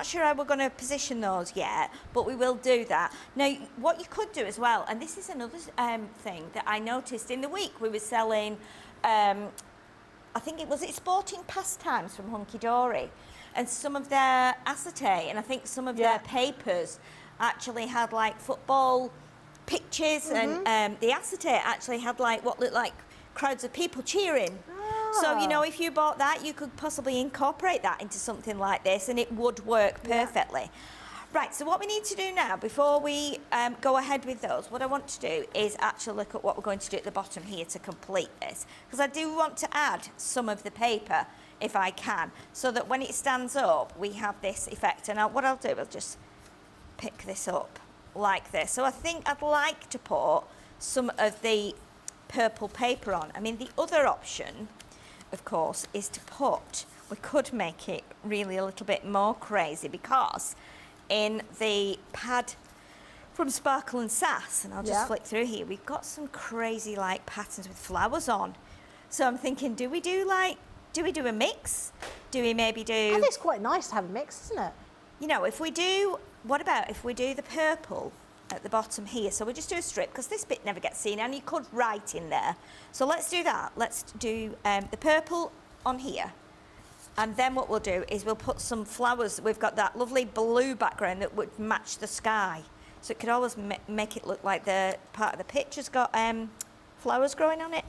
sure how we're going to position those yet, but we will do that. Now, what you could do as well, and this is another thing that I noticed in the week, we were selling, I think it was Sporting Pastimes from Hunky Dory. And some of their acetate, and I think some of their papers actually had like football pictures, and the acetate actually had like what looked like crowds of people cheering. So, if you bought that, you could possibly incorporate that into something like this, and it would work perfectly. Right, so what we need to do now, before we go ahead with those, what I want to do is actually look at what we're going to do at the bottom here to complete this. Because I do want to add some of the paper, if I can, so that when it stands up, we have this effect. And what I'll do, I'll just pick this up like this. So I think I'd like to put some of the purple paper on. I mean, the other option, of course, is to we could make it really a little bit more crazy, because in the pad from Sparkle and Sass, and I'll just flick through here, we've got some crazy like patterns with flowers on. So I'm thinking, do we do a mix? Do we maybe do... I think it's quite nice to have a mix, isn't it? What about if we do the purple at the bottom here? So we'll just do a strip, because this bit never gets seen, and you could write in there. So let's do that. Let's do the purple on here. And then what we'll do is we'll put some flowers. We've got that lovely blue background that would match the sky. So it could always make it look like the part of the picture's got flowers growing on it.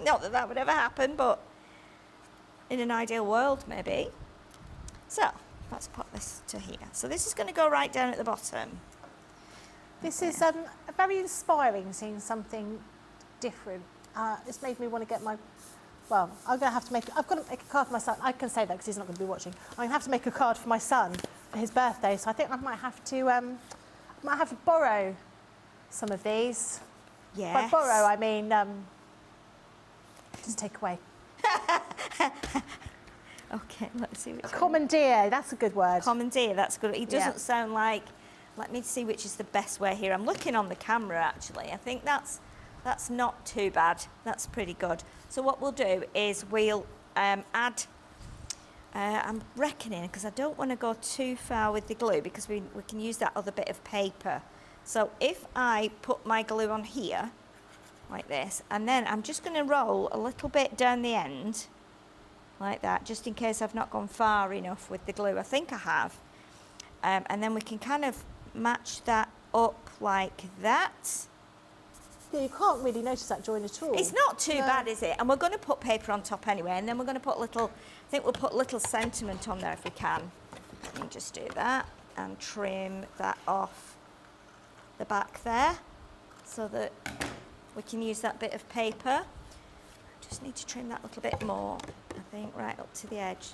Not that that would ever happen, but in an ideal world, maybe. So let's put this to here. So this is going to go right down at the bottom. This is very inspiring, seeing something different. It's made me want to get my... Well, I've got to make a card for my son. I can say that because he's not going to be watching. I'm going to have to make a card for my son for his birthday. So I think I might have to borrow some of these. Yes. By borrow, I mean just take away. Okay, let's see which one. Commandeer, that's a good word. Commandeer, that's good. He doesn't sound like... Let me see which is the best way here. I'm looking on the camera, actually. I think that's not too bad. That's pretty good. So what we'll do is we'll add... I'm reckoning, because I don't want to go too far with the glue, because we can use that other bit of paper. So if I put my glue on here, like this, and then I'm just going to roll a little bit down the end, like that, just in case I've not gone far enough with the glue. I think I have. And then we can kind of match that up like that. Yeah, you can't really notice that join at all. It's not too bad, is it? And we're going to put paper on top anyway, and then we're going to put little, I think we'll put little sentiment on there if we can. Let me just do that and trim that off the back there so that we can use that bit of paper. Just need to trim that a little bit more, I think, right up to the edge.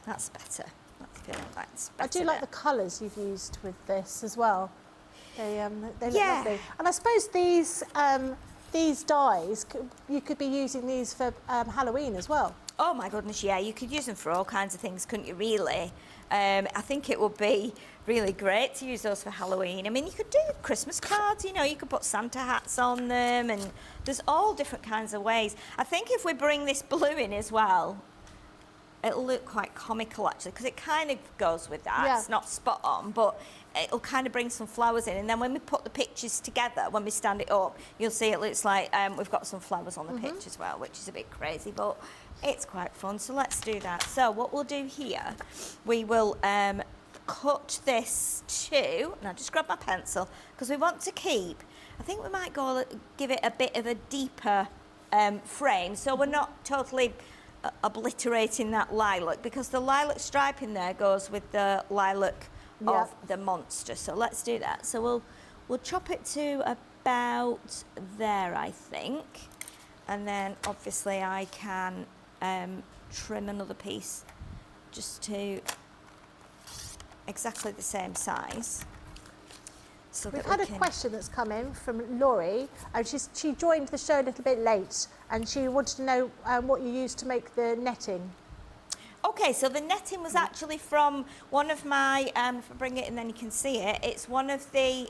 That's better. That's better. I do like the colours you've used with this as well. They look lovely. And I suppose these dies, you could be using these for Halloween as well. Oh my goodness, yeah, you could use them for all kinds of things, couldn't you, really? I think it would be really great to use those for Halloween. I mean, you could do Christmas cards, you know, you could put Santa hats on them, and there's all different kinds of ways. I think if we bring this blue in as well, it'll look quite comical, actually, because it kind of goes with that. Yeah. It's not spot on, but it'll kind of bring some flowers in. And then when we put the pictures together, when we stand it up, you'll see it looks like we've got some flowers on the pitch as well, which is a bit crazy, but it's quite fun. So let's do that. So what we'll do here, we will cut this to, now just grab my pencil, because we want to keep, I think we might give it a bit of a deeper frame, so we're not totally obliterating that lilac, because the lilac stripe in there goes with the lilac of the monster. So let's do that. So we'll chop it to about there, I think, and then obviously I can trim another piece just to exactly the same size. So We've had a question that's come in from Laurie, and she joined the show a little bit late, and she wanted to know what you used to make the netting. Okay, so the netting was actually from one of my, if I bring it and then you can see it, it's one of the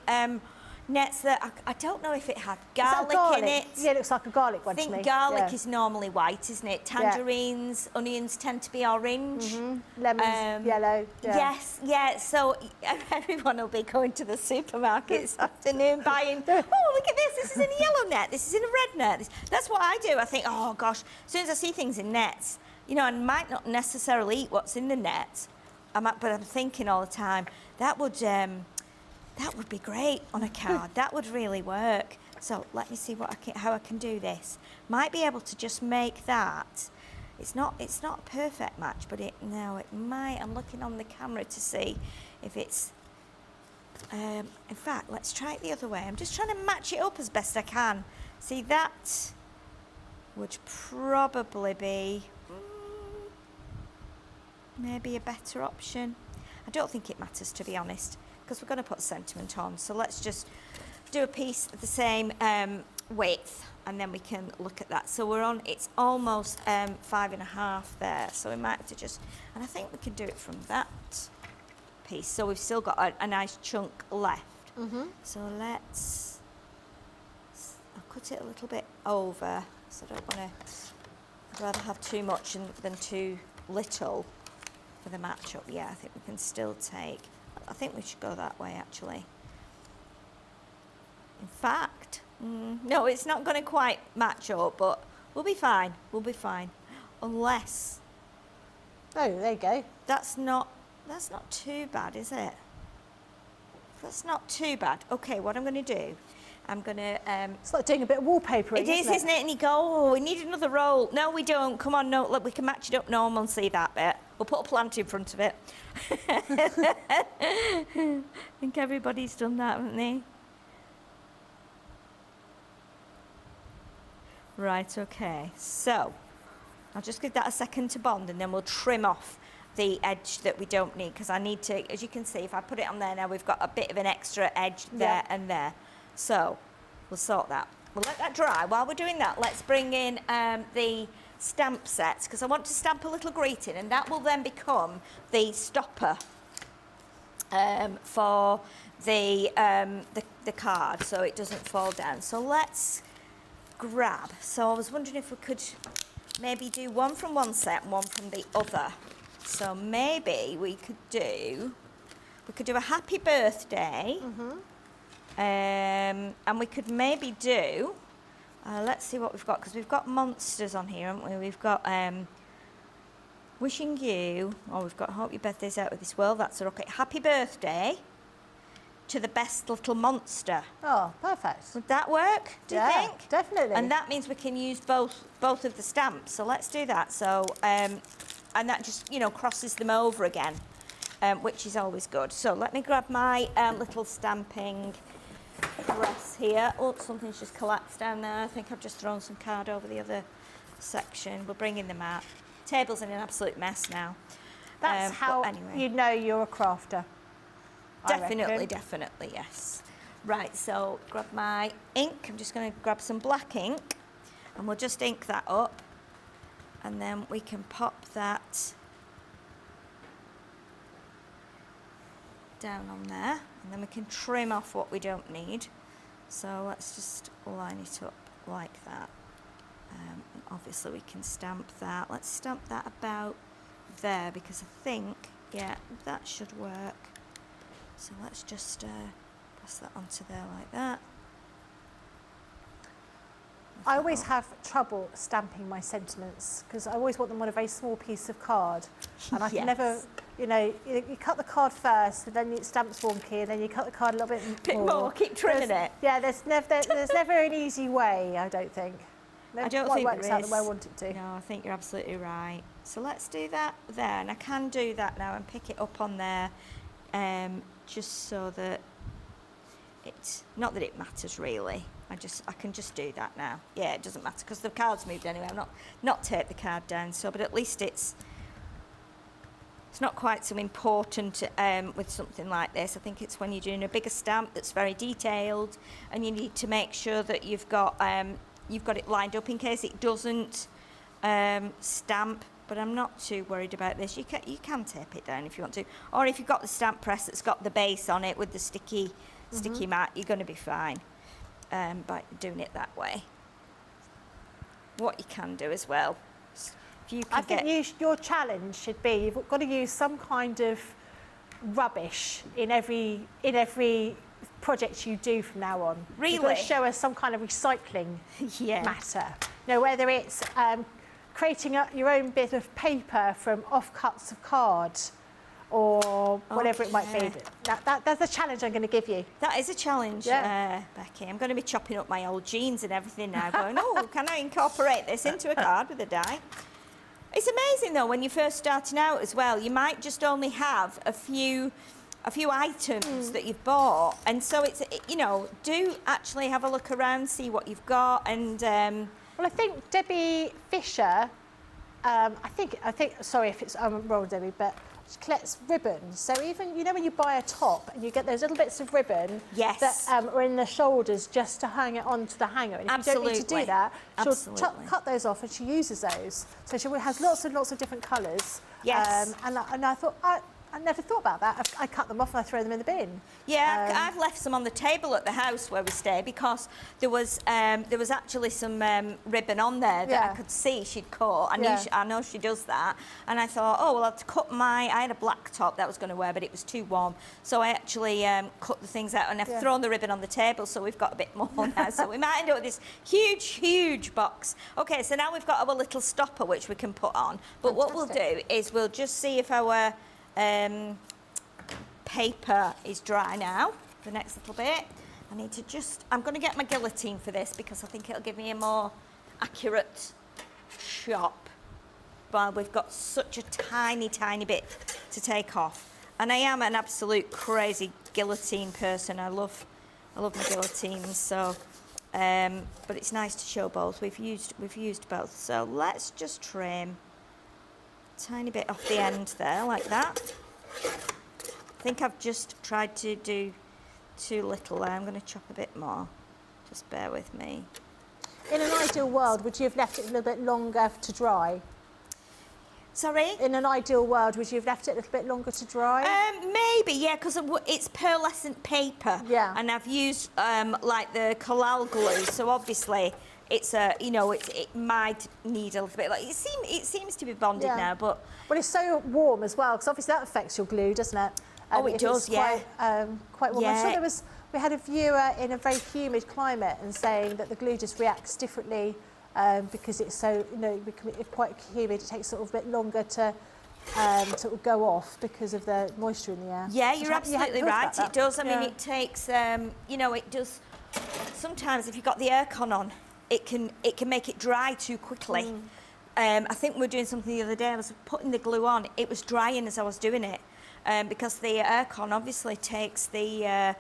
nets that, I don't know if it had garlic in it. Yeah, it looks like a garlic one to me. I think garlic is normally white, isn't it? Tangerines, onions tend to be orange. Lemons, yellow. Yeah. Yes, yeah, so everyone will be going to the supermarket this afternoon buying, oh, look at this is in a yellow net, this is in a red net. That's what I do. I think, oh gosh, as soon as I see things in nets, you know, I might not necessarily eat what's in the net, but I'm thinking all the time, that would be great on a card. That would really work. So let me see how I can do this. Might be able to just make that. It's not a perfect match, but it might. I'm looking on the camera to see if it's. In fact, let's try it the other way. I'm just trying to match it up as best I can. See, that would probably be maybe a better option. I don't think it matters, to be honest, because we're going to put sentiment on. So let's just do a piece of the same width, and then we can look at that. So we're on, it's almost 5.5 there. So we might have to just, and I think we can do it from that piece. So we've still got a nice chunk left. So I'll cut it a little bit over. So I don't want to, I'd rather have too much than too little for the match up. Yeah, I think we can still take, I think we should go that way, actually. In fact, no, it's not going to quite match up, but we'll be fine. We'll be fine. unless... Oh, there you go. That's not too bad, is it? That's not too bad. Okay, what I'm going to do, I'm going to... It's like doing a bit of wallpapering, isn't it? And you go, oh, we need another roll. No, we don't. Come on, no, look, we can match it up. No one will see that bit. We'll put a plant in front of it. I think everybody's done that, haven't they? Right, okay. So, I'll just give that a second to bond and then we'll trim off the edge that we don't need, because I need to, as you can see, if I put it on there now, we've got a bit of an extra edge there and there. So, we'll sort that. We'll let that dry. While we're doing that, let's bring in the stamp sets, because I want to stamp a little greeting, and that will then become the stopper for the card, so it doesn't fall down. So let's grab. So I was wondering if we could maybe do one from one set and one from the other. So maybe we could do a happy birthday, and we could maybe do. Let's see what we've got, because we've got monsters on here, haven't we? We've got wishing you. Oh, we've got hope your birthday's out of this world. That's okay. Happy birthday to the best little monster. Oh, perfect. Would that work? Do you think? Definitely. And that means we can use both of the stamps. So let's do that. So and that just crosses them over again, which is always good. So let me grab my little stamping press here. Oh, something's just collapsed down there. I think I've just thrown some card over the other section. We'll bring in the mat. Table's in an absolute mess now. That's how anyway. you know you're a crafter. Definitely, yes. Right, so grab my ink. I'm just going to grab some black ink and we'll just ink that up, and then we can pop that down on there, and then we can trim off what we don't need. So let's just line it up like that. And obviously we can stamp that. Let's stamp that about there, because I think, yeah, that should work. So let's just press that onto there like that. I always have trouble stamping my sentiments, because I always want them on a very small piece of card, and I can never, you cut the card first, and then it stamps wonky, and then you cut the card a little bit more. Keep trimming it. Yeah, there's never an easy way, I don't think. I don't think works there out is. the way I want it to. No, I think you're absolutely right. So let's do that there, and I can do that now and pick it up on there, just so that it's not that it matters really. I can just do that now. Yeah, it doesn't matter because the card's moved anyway. I'm not taped the card down, so but at least it's not quite so important with something like this. I think it's when you're doing a bigger stamp that's very detailed, and you need to make sure that you've got it lined up in case it doesn't stamp. But I'm not too worried about this. You can tape it down if you want to, or if you've got the stamp press that's got the base on it with the sticky mat, you're going to be fine by doing it that way. What you can do as well, if you can your challenge should be you've got to use some kind of rubbish in every project you do from now on. Really? You've got to show us some kind of recycling matter. Whether it's creating your own bit of paper from offcuts of card, or whatever it might be. That's a challenge I'm going to give you. That is a challenge, Becky. I'm going to be chopping up my old jeans and everything now, going, oh, can I incorporate this into a card with a die? It's amazing though, when you're first starting out as well, you might just only have a few items that you've bought, and so it's do actually have a look around, see what you've got, and well, I think Debbie Fisher, I think sorry if it's I'm wrong, Debbie, but she collects ribbons. So even when you buy a top and you get those little bits of ribbon that are in the shoulders just to hang it onto the hanger. And if you don't need to do that, she'll cut those off and she uses those. So she has lots and lots of different colours. Yes. And I thought I never thought about that. I cut them off and I throw them in the bin. Yeah, I've left some on the table at the house where we stay because there was actually some ribbon on there that I could see she'd cut. I know she does that, and I thought, oh well, I'd cut I had a black top that I was going to wear, but it was too warm, so I actually cut the things out and I've thrown the ribbon on the table, so we've got a bit more now. So we might end up with this huge box. Okay, so now we've got our little stopper which we can put on. But what we'll do is we'll just see if our paper is dry now. The next little bit, I need to I'm going to get my guillotine for this because I think it'll give me a more accurate shot. While we've got such a tiny bit to take off, and I am an absolute crazy guillotine person. I love my guillotines. So, but it's nice to show both. We've used both. So let's just trim a tiny bit off the end there, like that. I think I've just tried to do too little there. I'm going to chop a bit more. Just bear with me. In an ideal world, would you have left it a little bit longer to dry? Sorry? In an ideal world, would you have left it a little bit longer to dry? Maybe, yeah, because it's pearlescent paper. Yeah. And I've used like the collal glue, so obviously it's it might need a little bit. Like it seems to be bonded now, but well, it's so warm as well, because obviously that affects your glue, doesn't it? Oh, it does, yeah. Quite warm. Yeah. I'm sure we had a viewer in a very humid climate and saying that the glue just reacts differently. Because it's so, it's quite humid, it takes sort of a bit longer to sort of go off because of the moisture in the air. Yeah, you're absolutely right. It does. I mean, Yeah. it takes, it does. Sometimes if you've got the aircon on, it can make it dry too quickly. I think we were doing something the other day. I was putting the glue on. It was drying as I was doing it because the aircon obviously takes the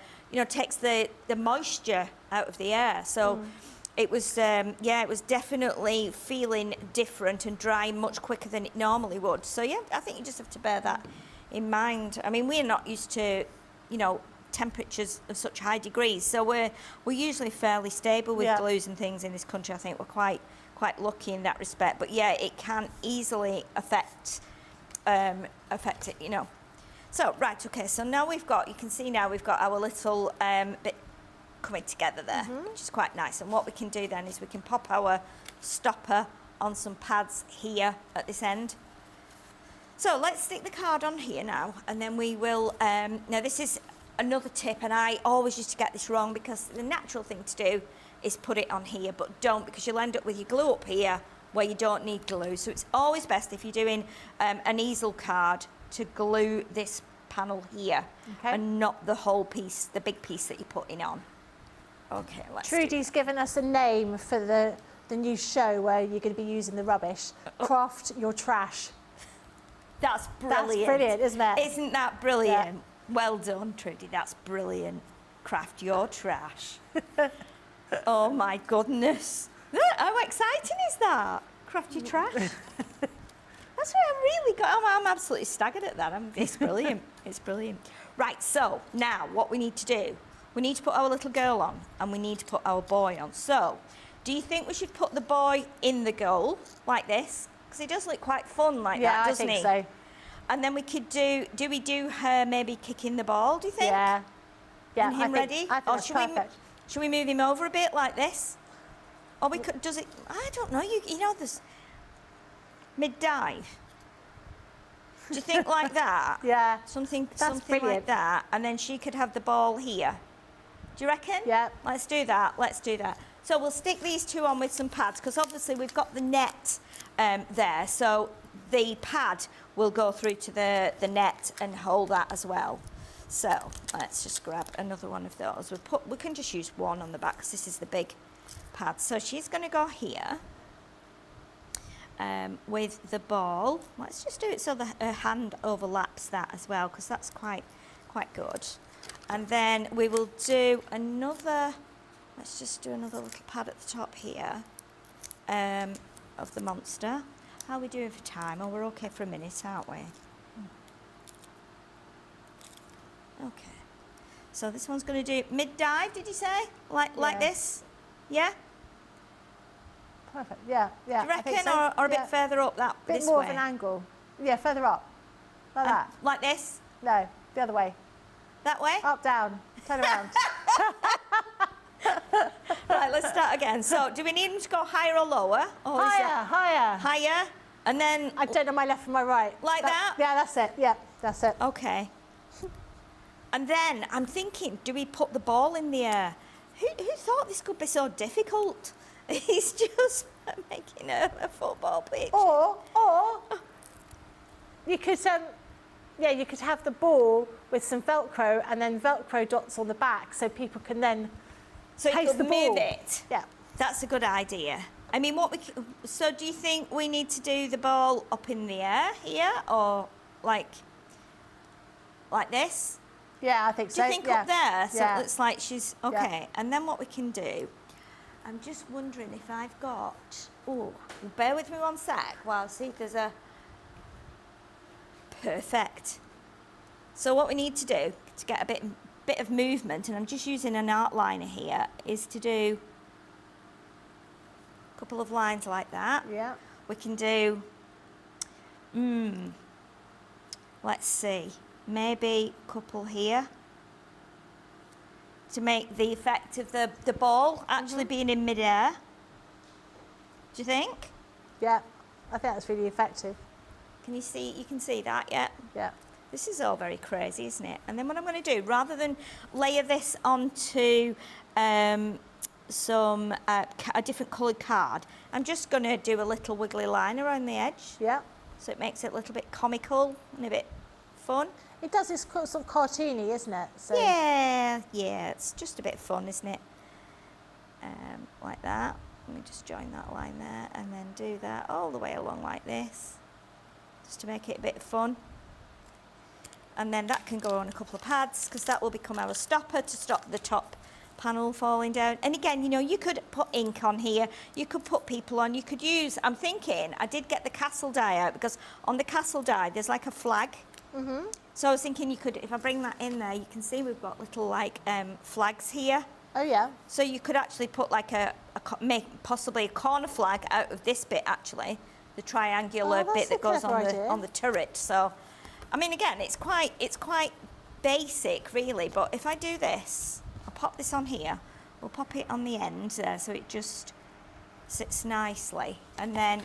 moisture out of the air. So. It was, it was definitely feeling different and drying much quicker than it normally would. So, yeah, I think you just have to bear that in mind. I mean, we're not used to, temperatures of such high degrees. So we're usually fairly stable with glues and things in this country. I think we're quite lucky in that respect. But, yeah, it can easily affect it, So, right, OK, so now you can see now we've got our little bit coming together there, which is quite nice. And what we can do then is we can pop our stopper on some pads here at this end. So let's stick the card on here now, and then we will, now this is another tip, and I always used to get this wrong because the natural thing to do is put it on here, but don't, because you'll end up with your glue up here where you don't need glue. So it's always best if you're doing an easel card to glue this panel here and not the whole piece, the big piece that you're putting on. Okay, let's Trudy's given us a name for the new show where you're going to be using the rubbish. Craft your trash. That's brilliant. That's brilliant, isn't it? Isn't that brilliant? Yeah. Well done, Trudy. That's brilliant. Craft your trash. Oh, my goodness. How exciting is that? Craft your trash. That's what I'm really got. I'm absolutely staggered at that. It's brilliant. It's brilliant. Right, so now what we need to do, we need to put our little girl on and we need to put our boy on. So, do you think we should put the boy in the goal like this? Because he does look quite fun like that, doesn't he? Yeah, I think so. And then we could do we do her maybe kicking the ball, do you think? Yeah. Yeah, And him ready? I think that's perfect. Should we move him over a bit like this? Or we could, I don't know, you know, there's mid-dive. Do you think like that? Yeah. Something brilliant. like that. And then she could have the ball here. Do you reckon? Yeah. Let's do that. Let's do that. So we'll stick these two on with some pads because obviously we've got the net there. So the pad will go through to the net and hold that as well. So let's just grab another one of those. We can just use one on the back because this is the big pad. So she's going to go here with the ball. Let's just do it so her hand overlaps that as well because that's quite good. And then we will do another, let's just do another little pad at the top here of the monster. How are we doing for time? Oh, we're okay for a minute, aren't we? Okay. So this one's going to do mid-dive, did you say? Like this? Yeah? Perfect. Yeah, yeah. Do you reckon? I think so. Or a bit further up bit this more way? of an angle. Yeah, further up. Like that. Like this? No, the other way. That way? Up, down, turn around. Right, let's start again. So, do we need them to go higher or lower? Or is Higher, higher. higher? And then... I don't know my left from my right. Like that? Yeah, that's it. Yeah, that's it. Okay. And then I'm thinking, do we put the ball in the air? Who thought this could be so difficult? He's just making a football pitch. Or you could, you could have the ball with some Velcro and then Velcro dots on the back, so people can then so you pace could the ball. move it. Yeah, that's a good idea. I mean, so do you think we need to do the ball up in the air here, or like this? Yeah, I think so. Do you think up there? So yeah. it looks like she's okay. Yeah. And then what we can do? I'm just wondering if I've got. Oh, bear with me one sec while I see if there's a. Perfect. So what we need to do to get a bit of movement, and I'm just using an art liner here, is to do a couple of lines like that. Yeah. We can do. Let's see. Maybe a couple here to make the effect of the ball actually being in midair. Do you think? Yeah, I think that's really effective. Can you see? You can see that, yeah? Yeah. This is all very crazy, isn't it? And then what I'm going to do, rather than layer this onto a different coloured card, I'm just going to do a little wiggly line around the edge. Yeah. So it makes it a little bit comical and a bit fun. It does, it's sort of cartoony, isn't it? So. Yeah, it's just a bit fun, isn't it? Like that. Let me just join that line there and then do that all the way along like this, just to make it a bit fun. And then that can go on a couple of pads, because that will become our stopper to stop the top panel falling down. And again, you know, you could put ink on here, you could put people on, you could use, I'm thinking, I did get the castle die out, because on the castle die there's like a flag. Mm-hmm. So I was thinking you could, if I bring that in there, you can see we've got little like flags here. Oh yeah. So you could actually put like make possibly a corner flag out of this bit, actually, the triangular bit that goes on the turret. So, I mean, again, it's quite basic, really. But if I do this, I'll pop this on here. We'll pop it on the end there, so it just sits nicely, and then.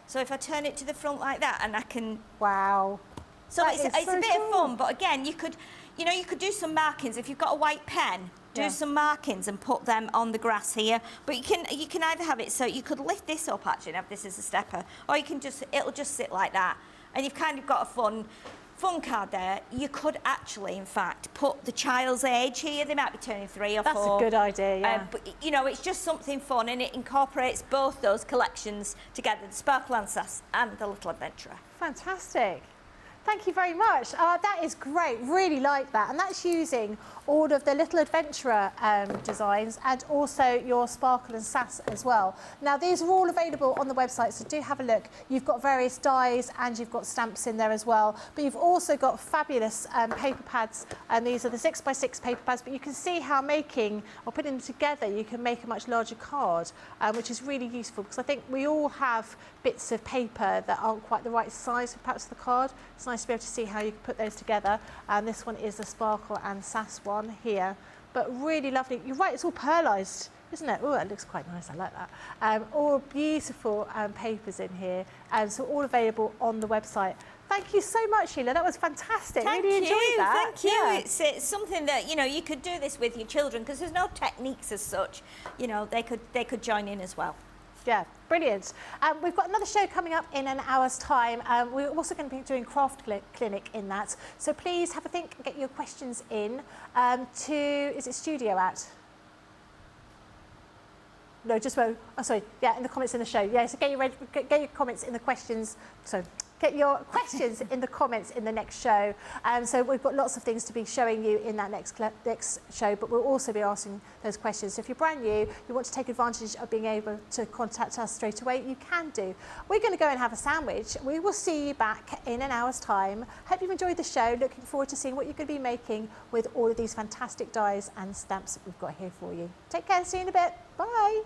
So if I turn it to the front like that, and I can. Wow. So it's a bit of fun, but again, you could do some markings. If you've got a white pen, do some markings and put them on the grass here. But you can either have it so you could lift this up actually and have this as a stepper, or you can it'll just sit like that, and you've kind of got a fun card there. You could actually, in fact, put the child's age here. They might be turning 3 or 4. That's a good idea, yeah. But, you know, it's just something fun, and it incorporates both those collections together, the Sparkle and Sass and the Little Adventurer. Fantastic. Thank you very much. That is great. Really like that. And that's using all of the Little Adventurer designs and also your Sparkle and Sass as well. Now, these are all available on the website, so do have a look. You've got various dies and you've got stamps in there as well. But you've also got fabulous paper pads, and these are the 6x6 paper pads. But you can see how putting them together, you can make a much larger card, which is really useful, because I think we all have bits of paper that aren't quite the right size for perhaps the card. It's nice to be able to see how you can put those together. And this one is the Sparkle and Sass one here, but really lovely. You're right, it's all pearlised, isn't it? Oh, that looks quite nice, I like that. All beautiful papers in here, and so all available on the website. Thank you so much, Sheila. That was fantastic. Really enjoyed that. Thank you. Yeah. It's something that, you know, you could do this with your children, because there's no techniques as such. You know, they could join in as well. Yeah, brilliant. We've got another show coming up in an hour's time. We're also going to be doing craft clinic in that. So please have a think and get your questions in is it studio at? No, just, in the comments in the show. Yeah, so get your comments in the questions. So get your questions in the comments in the next show. So we've got lots of things to be showing you in that next show, but we'll also be asking those questions. So if you're brand new, you want to take advantage of being able to contact us straight away, you can do. We're going to go and have a sandwich. We will see you back in an hour's time. Hope you've enjoyed the show. Looking forward to seeing what you're going to be making with all of these fantastic dies and stamps that we've got here for you. Take care, see you in a bit. Bye.